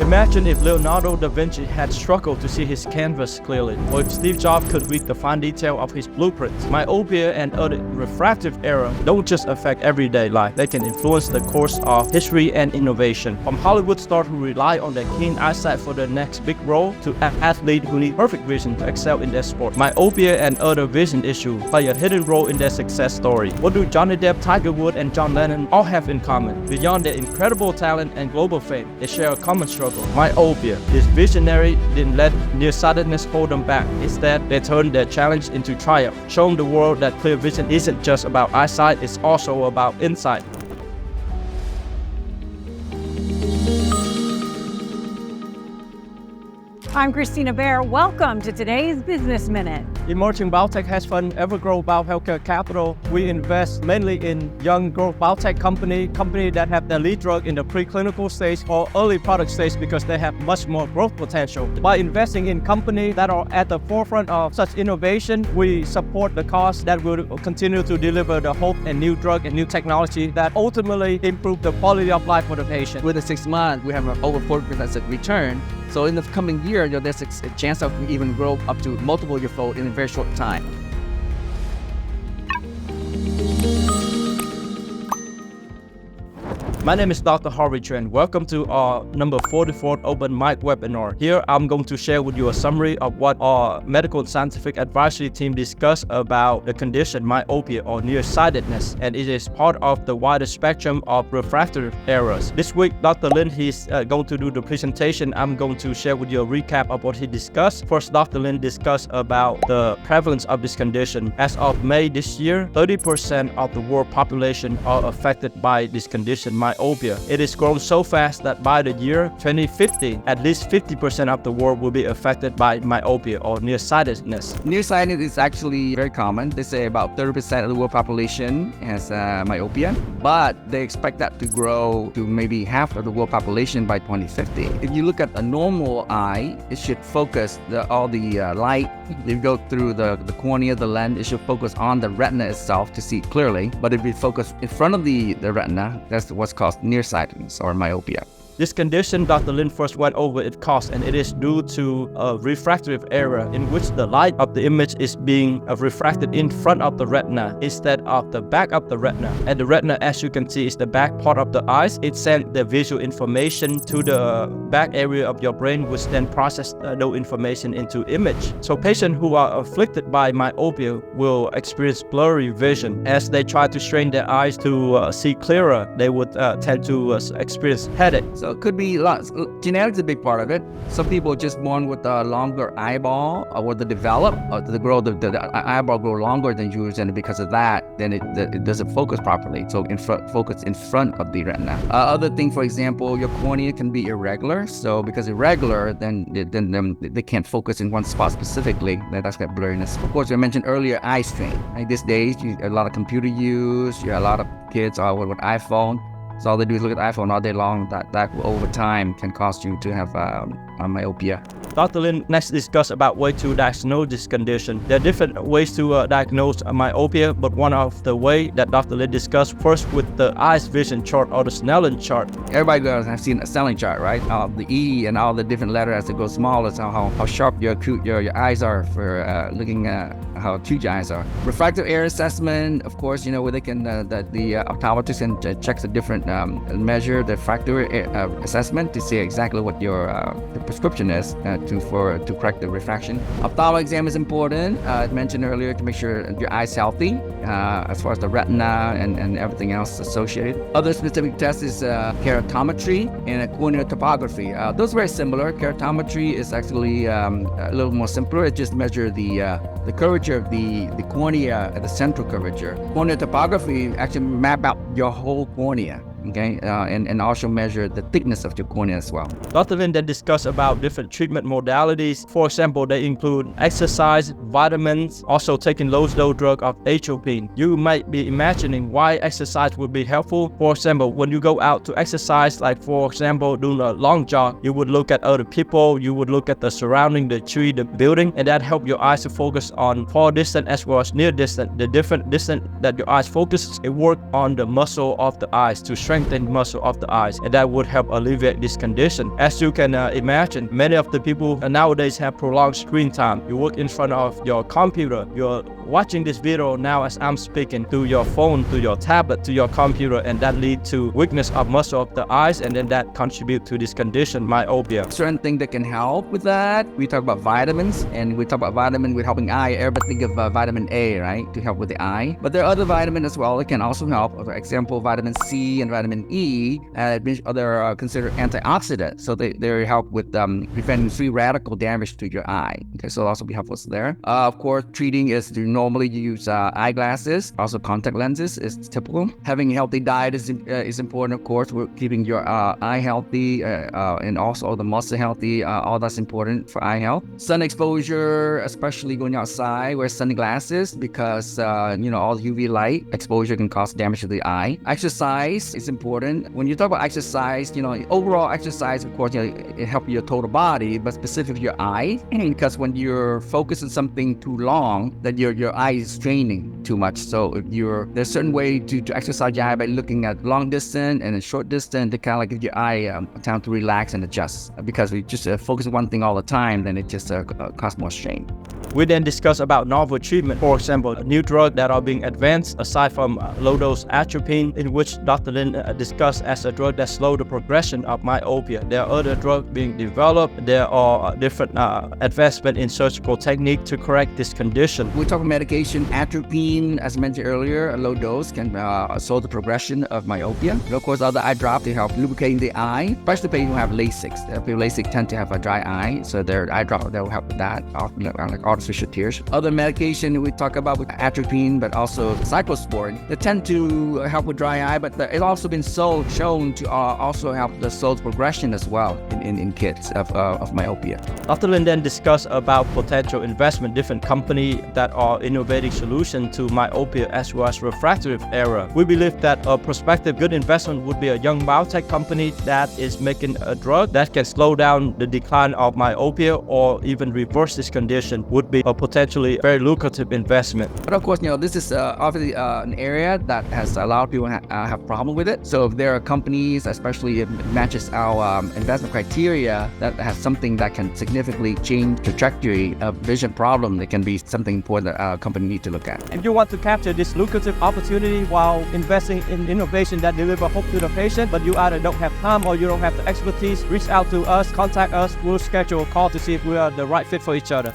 Imagine if Leonardo da Vinci had struggled to see his canvas clearly, or if Steve Jobs could read the fine detail of his blueprints. Myopia and other refractive error don't just affect everyday life, they can influence the course of history and innovation. From Hollywood stars who rely on their keen eyesight for their next big role, to athletes who need perfect vision to excel in their sport. Myopia and other vision issues play a hidden role in their success story. What do Johnny Depp, Tiger Woods, and John Lennon all have in common? Beyond their incredible talent and global fame, they share a common struggle: myopia. This visionary didn't let nearsightedness hold them back. Instead, they turned their challenge into triumph, showing the world that clear vision isn't just about eyesight, it's also about insight. I'm Christina Bear. Welcome to today's Business Minute. Emerging Biotech has fund Evergrowth Healthcare Capital. We invest mainly in young growth biotech companies that have their lead drug in the preclinical stage or early product stage because they have much more growth potential. By investing in companies that are at the forefront of such innovation, we support the cause that will continue to deliver the hope and new drug and new technology that ultimately improve the quality of life for the patient. Within 6 months, we have an over 40% return. So in the coming year, there's a chance of even grow up to multiple year-fold in a very short time. My name is Dr. Harvey TRAN. Welcome to our number 44th Open Mic webinar. Here, I'm going to share with you a summary of what our medical and scientific advisory team discussed about the condition myopia or nearsightedness, and it is part of the wider spectrum of refractive errors. This week, Dr. Lin, he's going to do the presentation. I'm going to share with you a recap of what he discussed. First, Dr. Lin discussed about the prevalence of this condition. As of May this year, 30% of the world population are affected by this condition, myopia. It is grown so fast that by the year 2050, at least 50% of the world will be affected by myopia or nearsightedness. Nearsightedness is actually very common. They say about 30% of the world population has myopia, but they expect that to grow to maybe half of the world population by 2050. If you look at a normal eye, it should focus all the light. If you go through the cornea, the lens, it should focus on the retina itself to see clearly. But if you focus in front of the retina, that's what's called nearsightedness or myopia. This condition, Dr. Lin first went over its cause, and it is due to a refractive error in which the light of the image is being refracted in front of the retina instead of the back of the retina. And the retina, as you can see, is the back part of the eyes. It sends the visual information to the back area of your brain, which then processes those information into image. So patients who are afflicted by myopia will experience blurry vision. As they try to strain their eyes to see clearer, they would tend to experience headache. So it could be lots. Genetics is a big part of it. Some people are just born with a longer eyeball, or they develop, or the eyeball grow longer than yours, and because of that, then it doesn't focus properly. So focus in front of the retina. Other thing, for example, your cornea can be irregular. So because irregular, then they can't focus in one spot specifically. That's got blurriness. Of course, I mentioned earlier eye strain. Like these days, a lot of computer use. A lot of kids are with iPhone. So all they do is look at the iPhone all day long. That over time can cause you to have myopia. Dr. Lin next discussed about way to diagnose this condition. There are different ways to diagnose myopia, but one of the way that Dr. Lin discussed first with the eyes vision chart or the Snellen chart. Everybody does have seen a Snellen chart, right? The E and all the different letters as it goes smaller, so how sharp your eyes are for looking at how acute your eyes are. Refractive error assessment, of course, where they can the optometrist can check the different measure the refractive assessment to see exactly what your the prescription is to correct the refraction. Ophthalmic exam is important. I mentioned earlier to make sure your eye's healthy as far as the retina and everything else associated. Other specific tests is keratometry and corneal topography. Those are very similar. Keratometry is actually a little more simpler. It just measures the curvature of the cornea at the central curvature. Corneal topography actually map out your whole cornea. Okay, and also measure the thickness of your cornea as well. Dr. Lin then discussed about different treatment modalities. For example, they include exercise, vitamins, also taking low-dose drug of atropine. You might be imagining why exercise would be helpful. For example, when you go out to exercise, like for example, doing a long jog, you would look at other people, you would look at the surrounding, the tree, the building, and that help your eyes to focus on far distant as well as near distant. The different distance that your eyes focuses, it work on the muscle of the eyes to strengthen muscle of the eyes, and that would help alleviate this condition. As you can imagine, many of the people nowadays have prolonged screen time. You work in front of your computer, you're watching this video now as I'm speaking through your phone, through your tablet, to your computer, and that leads to weakness of muscle of the eyes, and then that contribute to this condition, myopia. Certain things that can help with that. We talk about vitamins, and we talk about vitamin with helping eye. Everybody think of vitamin A, right, to help with the eye. But there are other vitamins as well that can also help. For example, vitamin C and vitamin E, they're considered antioxidants, so they help with preventing free radical damage to your eye. Okay, so it'll also be helpful there. Of course, treating is to normally use eyeglasses, also contact lenses is typical. Having a healthy diet is important, of course. We're keeping your eye healthy and also the muscle healthy. All that's important for eye health. Sun exposure, especially going outside, wear sunglasses because all the UV light exposure can cause damage to the eye. Exercise is important. When you talk about exercise, overall exercise, of course, it helps your total body, but specifically your eye, because when you're focused on something too long, then your eye is straining too much. So there's a certain way to exercise your eye by looking at long distance and a short distance to kind of like give your eye time to relax and adjust. Because we just focus on one thing all the time, then it just causes more strain. We then discuss about novel treatment. For example, new drugs that are being advanced aside from low-dose atropine, in which Dr. Lin discussed as a drug that slows the progression of myopia. There are other drugs being developed. There are different advancement in surgical technique to correct this condition. We talk about medication. Atropine, as mentioned earlier, a low dose can slow the progression of myopia. And of course, other eye drops to help lubricating the eye, especially people who have LASIK. People with LASIK tend to have a dry eye, so their eye drop that will help with that, often like artificial tears. Other medication we talk about with atropine, but also cyclosporin, they tend to help with dry eye, but it's also been shown to also help the slow progression as well in kids of myopia. Dr. Lin then discussed about potential investment, different companies that are innovating solutions to myopia as well as refractive error. We believe that a prospective good investment would be a young biotech company that is making a drug that can slow down the decline of myopia or even reverse this condition would be a potentially very lucrative investment. But of course, this is obviously an area that has a lot of people have problem with it. So if there are companies, especially if it matches our investment criteria, that has something that can significantly change the trajectory of vision problem, that can be something important that our company need to look at. If you want to capture this lucrative opportunity while investing in innovation that deliver hope to the patient, but you either don't have time or you don't have the expertise, reach out to us, contact us. We'll schedule a call to see if we are the right fit for each other.